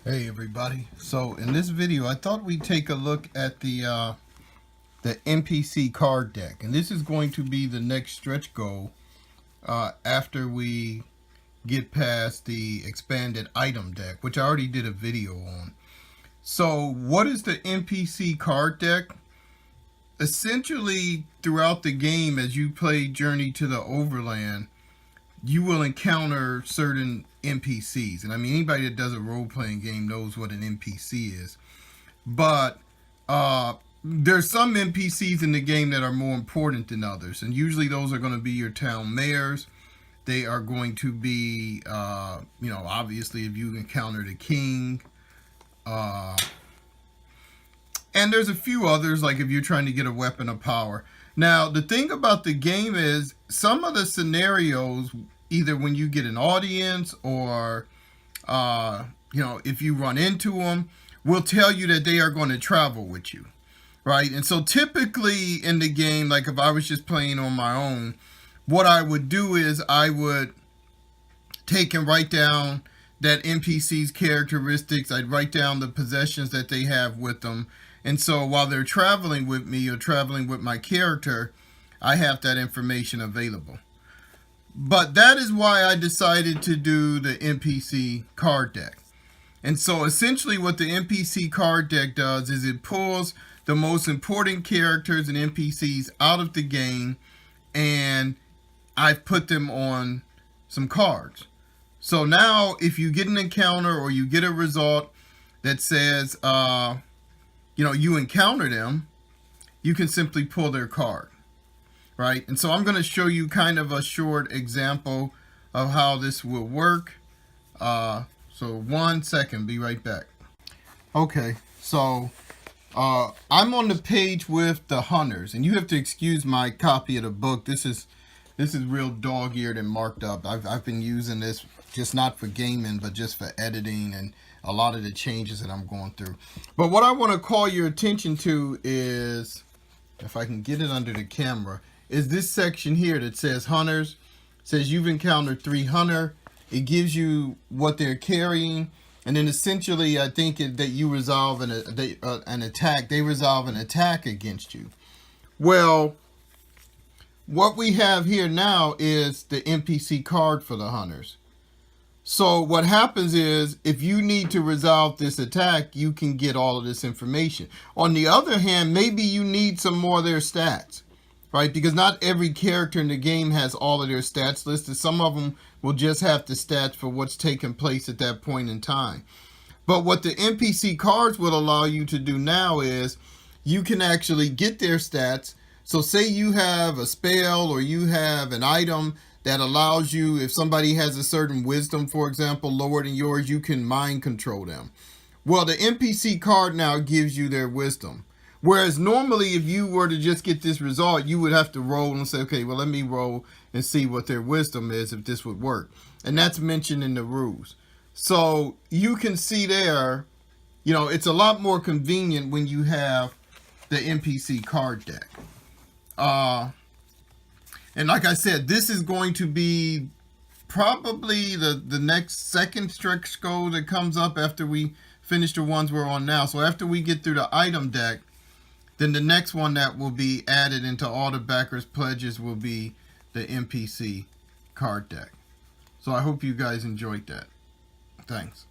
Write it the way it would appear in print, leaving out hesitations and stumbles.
Hey everybody, so in this video I thought we'd take a look at the NPC card deck, and this is going to be the next stretch goal after we get past the expanded item deck, which I already did a video on. So what is the NPC card deck? Essentially throughout the game, as you play Journey to the Overland, you will encounter certain NPCs. And I mean, anybody that does a role-playing game knows what an NPC is. But there's some NPCs in the game that are more important than others. And usually those are going to be your town mayors. They are going to be, obviously if you encounter the king. And there's a few others, like if you're trying to get a weapon of power. Now, the thing about the game is some of the scenarios, either when you get an audience or, if you run into them, will tell you that they are going to travel with you, right? And so typically in the game, like if I was just playing on my own, what I would do is I would take and write down that NPC's characteristics. I'd write down the possessions that they have with them. And so while they're traveling with me or traveling with my character, I have that information available. But that is why I decided to do the NPC card deck. And so essentially what the NPC card deck does is it pulls the most important characters and NPCs out of the game, and I've put them on some cards. So now if you get an encounter or you get a result that says, you encounter them, you can simply pull their card, right? And so I'm going to show you kind of a short example of how this will work. So 1 second, be right back. Okay, so I'm on the page with the hunters, and you have to excuse my copy of the book. This is real dog-eared and marked up. I've been using this just not for gaming, but just for editing and a lot of the changes that I'm going through. But what I want to call your attention to is, if I can get it under the camera, is this section here that says hunters. It says you've encountered 3 hunter. It gives you what they're carrying, and then essentially I think that you resolve an attack. They resolve an attack against you. Well, what we have here now is the NPC card for the hunters. So what happens is if you need to resolve this attack, you can get all of this information. On the other hand, maybe you need some more of their stats, right? Because not every character in the game has all of their stats listed. Some of them will just have the stats for what's taking place at that point in time. But what the NPC cards will allow you to do now is you can actually get their stats. So say you have a spell or you have an item that allows you, if somebody has a certain wisdom, for example, lower than yours, you can mind control them. Well, the NPC card now gives you their wisdom. Whereas normally if you were to just get this result, you would have to roll and say, okay, well, let me roll and see what their wisdom is, if this would work. And that's mentioned in the rules. So you can see there, it's a lot more convenient when you have the NPC card deck. And like I said, this is going to be probably the next second stretch goal that comes up after we finish the ones we're on now. So after we get through the item deck, then the next one that will be added into all the backers' pledges will be the NPC card deck. So I hope you guys enjoyed that. Thanks.